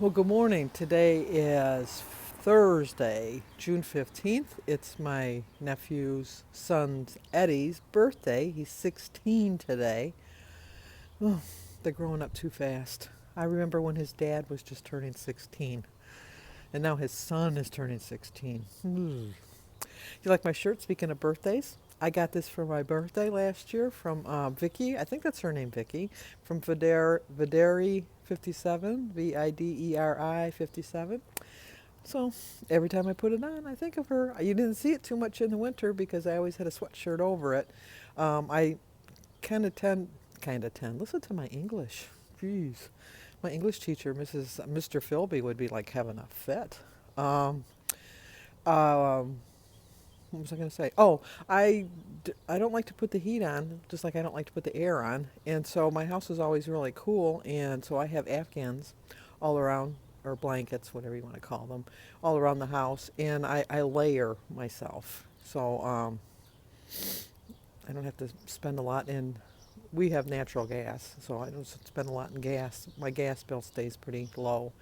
Well, good morning. Today is Thursday, June 15th. It's my nephew's son's Eddie's birthday. He's 16 today. Oh, they're growing up too fast. I remember when his dad was just turning 16, and now his son is turning 16. You like my shirt? Speaking of birthdays, I got this for my birthday last year from Vicky. I think that's her name, Vicky, from Videri 57, Videri 57. So every time I put it on, I think of her. You didn't see it too much in the winter because I always had a sweatshirt over it. I kind of tend. Listen to my English. Jeez, my English teacher, Mr. Philby, would be like having a fit. Um, um, what was I going to say? Oh, I don't like to put the heat on, just like I don't like to put the air on. And so my house is always really cool, and so I have Afghans all around, or blankets, whatever you want to call them, all around the house, and I layer myself. So I don't have to spend a lot in. We have natural gas, so I don't spend a lot in gas. My gas bill stays pretty low.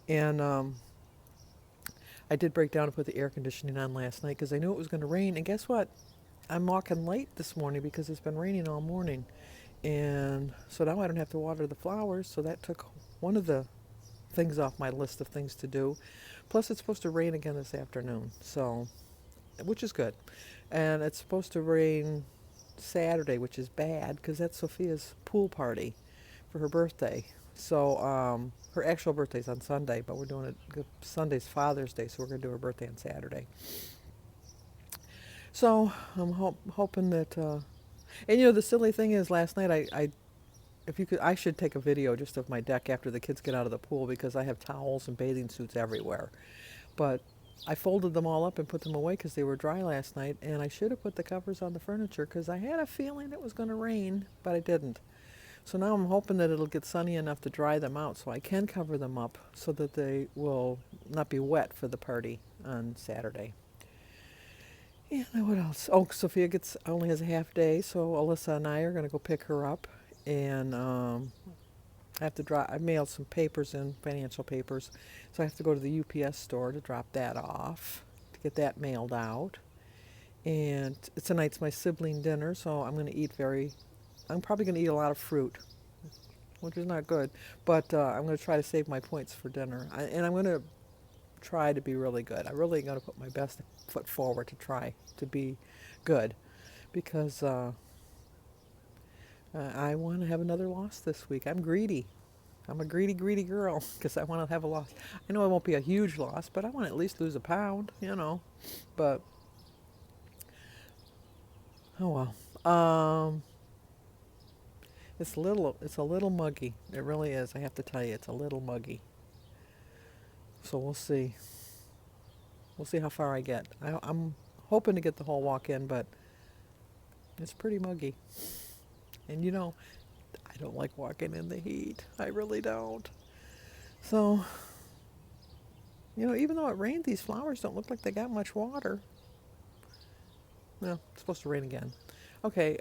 And I did break down and put the air conditioning on last night because I knew it was going to rain. And guess what? I'm walking late this morning because it's been raining all morning. And so now I don't have to water the flowers. So that took one of the things off my list of things to do. Plus, it's supposed to rain again this afternoon, so which is good. And it's supposed to rain Saturday, which is bad because that's Sophia's pool party for her birthday. So her actual birthday's on Sunday, but we're doing it. Sunday's Father's Day, so we're going to do her birthday on Saturday. So I'm hoping that. And the silly thing is, last night I if you could, I should take a video just of my deck after the kids get out of the pool because I have towels and bathing suits everywhere. But I folded them all up and put them away because they were dry last night, and I should have put the covers on the furniture because I had a feeling it was going to rain, but I didn't. So now I'm hoping that it'll get sunny enough to dry them out so I can cover them up so that they will not be wet for the party on Saturday. Yeah, what else? Oh, Sophia only has a half day, so Alyssa and I are going to go pick her up, and I have to drop. I mailed some papers in, financial papers, so I have to go to the UPS store to drop that off, to get that mailed out. And tonight's my sibling dinner, so I'm probably going to eat a lot of fruit, which is not good, but I'm going to try to save my points for dinner. And I'm going to try to be really good. I'm really going to put my best foot forward to try to be good because I want to have another loss this week. I'm greedy. I'm a greedy, greedy girl because I want to have a loss. I know it won't be a huge loss, but I want to at least lose a pound. But, oh well. It's a little muggy. It really is. I have to tell you, it's a little muggy. So we'll see. We'll see how far I get. I'm hoping to get the whole walk in, but it's pretty muggy. And I don't like walking in the heat. I really don't. So, even though it rained, these flowers don't look like they got much water. No, it's supposed to rain again. Okay,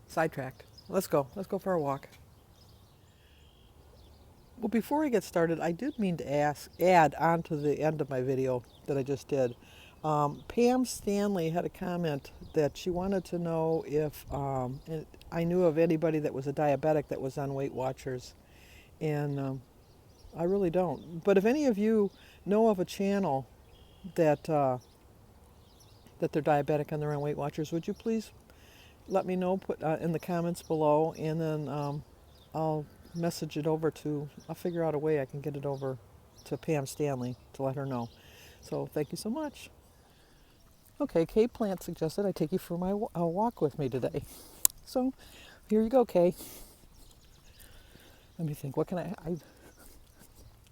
sidetracked. Let's go. Let's go for a walk. Well, before I get started, I did mean to add on to the end of my video that I just did. Pam Stanley had a comment that she wanted to know if I knew of anybody that was a diabetic that was on Weight Watchers, and I really don't. But if any of you know of a channel that that they're diabetic and they're on Weight Watchers, would you please let me know? Put in the comments below, and then I'll message it over to. I'll figure out a way I can get it over to Pam Stanley to let her know. So thank you so much. Okay, Kay Plant suggested I take you for my walk with me today. So here you go, Kay. Let me think. What can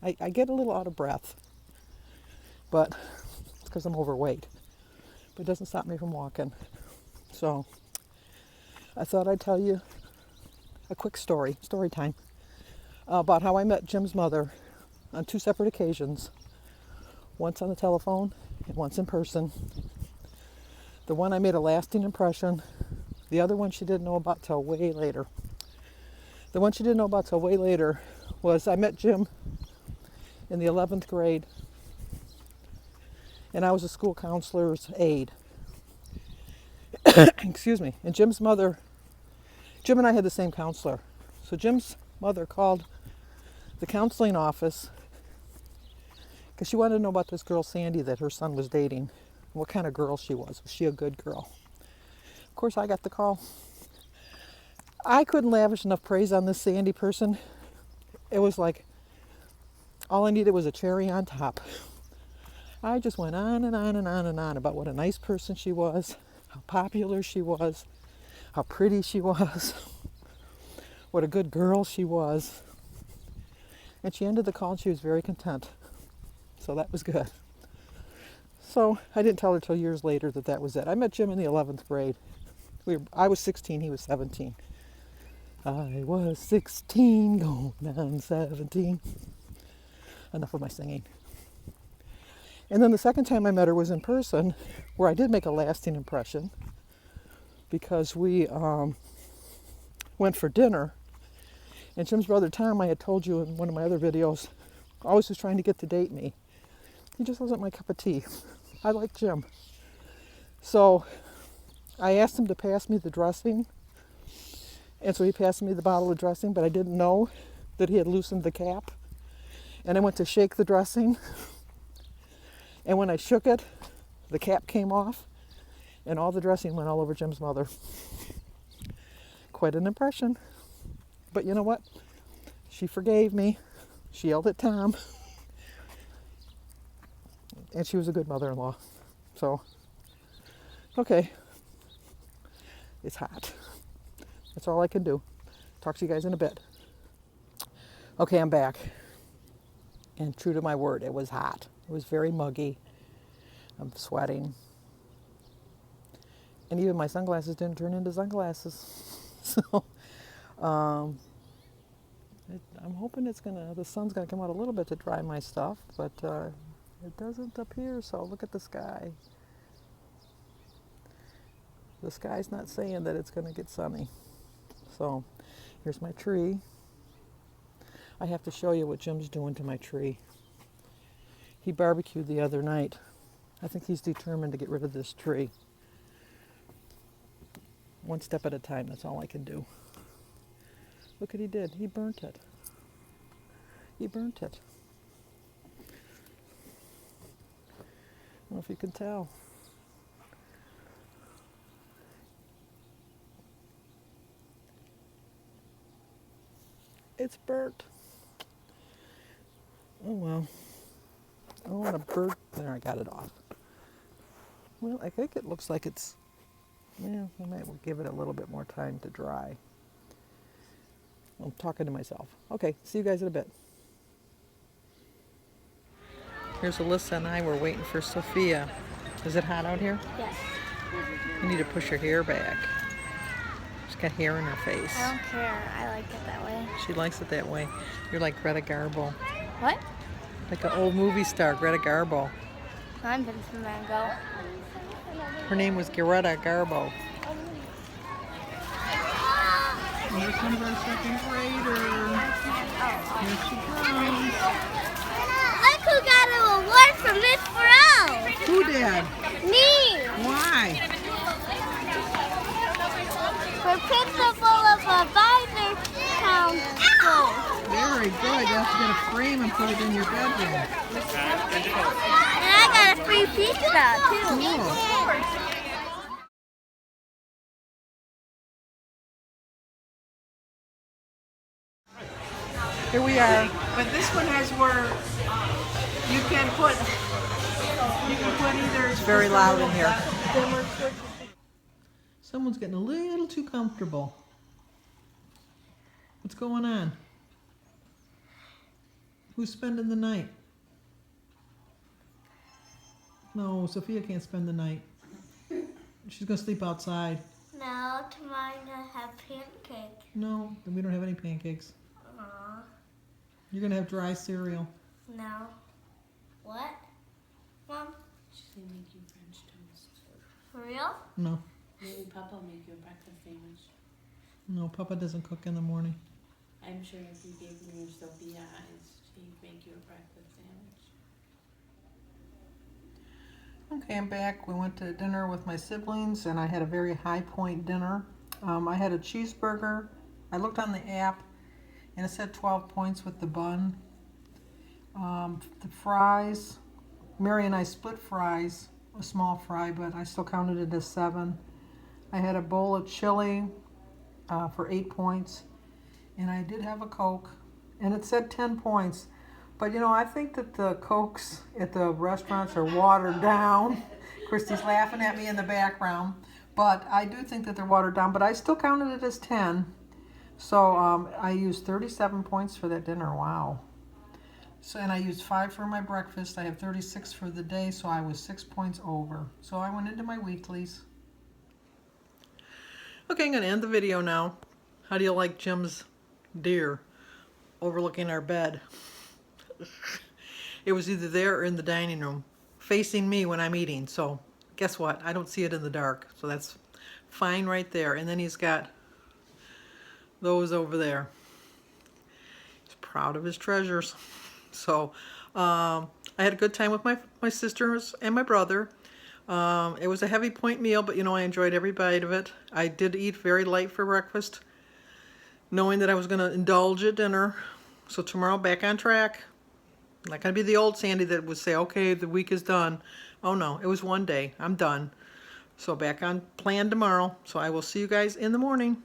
I get a little out of breath, but it's because I'm overweight. But it doesn't stop me from walking. So I thought I'd tell you a quick story time, about how I met Jim's mother on two separate occasions, once on the telephone and once in person. The one I made a lasting impression. The other one she didn't know about till way later. The one she didn't know about till way later was I met Jim in the 11th grade, and I was a school counselor's aide. Excuse me. And Jim's mother, Jim and I had the same counselor. So Jim's mother called the counseling office because she wanted to know about this girl, Sandy, that her son was dating. What kind of girl she was. Was she a good girl? Of course, I got the call. I couldn't lavish enough praise on this Sandy person. It was like all I needed was a cherry on top. I just went on and on and on and on about what a nice person she was, how popular she was, how pretty she was, what a good girl she was. And she ended the call and she was very content. So that was good. So I didn't tell her till years later that that was it. I met Jim in the 11th grade. I was 16, he was 17. I was 16, going on 17. Enough of my singing. And then the second time I met her was in person, where I did make a lasting impression because we went for dinner. And Jim's brother Tom, I had told you in one of my other videos, always was trying to get to date me. He just wasn't my cup of tea. I like Jim. So I asked him to pass me the dressing. And so he passed me the bottle of dressing, but I didn't know that he had loosened the cap. And I went to shake the dressing. And when I shook it, the cap came off and all the dressing went all over Jim's mother. Quite an impression. But you know what? She forgave me. She yelled at Tom. And she was a good mother-in-law. So, okay. It's hot. That's all I can do. Talk to you guys in a bit. Okay, I'm back. And true to my word, it was hot. It was very muggy. I'm sweating. And even my sunglasses didn't turn into sunglasses. So, I'm hoping the sun's gonna come out a little bit to dry my stuff, but it doesn't appear so. Look at the sky. The sky's not saying that it's gonna get sunny. So, here's my tree. I have to show you what Jim's doing to my tree. He barbecued the other night. I think he's determined to get rid of this tree. One step at a time, that's all I can do. Look what he did. He burnt it. He burnt it. I don't know if you can tell. It's burnt. Oh well. Oh, and a bird. There, I got it off. Well, I think it looks like it's, yeah, I might give it a little bit more time to dry. I'm talking to myself. Okay, see you guys in a bit. Here's Alyssa and I. We're waiting for Sophia. Is it hot out here? Yes. You need to push her hair back. She's got hair in her face. I don't care. I like it that way. She likes it that way. You're like Greta Garbo. What? Like an old movie star, Greta Garbo. I'm Vincent Van Gogh. Her name was Greta Garbo. And here comes our second grader. Here she comes. Look who got an award from Miss Farrell. Who did? Me. Why? For principal of advisor council. Very good. You have to get a frame and put it in your bedroom. And I got a free pizza too. Cool. Here we are. But this one has where you can put either. It's very loud in here. Someone's getting a little too comfortable. What's going on? Who's spending the night? No, Sophia can't spend the night. She's gonna sleep outside. No, tomorrow I'm gonna have pancakes. No, we don't have any pancakes. Aww. You're gonna have dry cereal. No. What? Mom? She's gonna make you French toast. For real? No, Maybe Papa will make you a breakfast sandwich. no, Papa doesn't cook in the morning. I'm sure if you gave me your Sophia eyes, she'd make make you a breakfast sandwich. Okay, I'm back. We went to dinner with my siblings, and I had a very high point dinner. I had a cheeseburger. I looked on the app, and it said 12 points with the bun. The fries, Mary and I split fries, a small fry, but I still counted it as 7. I had a bowl of chili for 8 points, and I did have a Coke, and it said 10 points. But you know, I think that the Cokes at the restaurants are watered down. Christy's laughing at me in the background, but I do think that they're watered down, but I still counted it as 10. So I used 37 points for that dinner. Wow. So, and I used 5 for my breakfast. I have 36 for the day, so I was 6 points over. So I went into my weeklies. Okay, I'm going to end the video now. How do you like Jim's deer overlooking our bed? It was either there or in the dining room, facing me when I'm eating. So guess what? I don't see it in the dark. So that's fine right there. And then he's got those over there. He's proud of his treasures. So I had a good time with my sisters and my brother. It was a heavy point meal, but you know, I enjoyed every bite of it. I did eat very light for breakfast, knowing that I was going to indulge at dinner. So tomorrow, back on track. I'm not going to be the old Sandy that would say, okay, the week is done. Oh no, it was one day. I'm done. So back on plan tomorrow. So I will see you guys in the morning.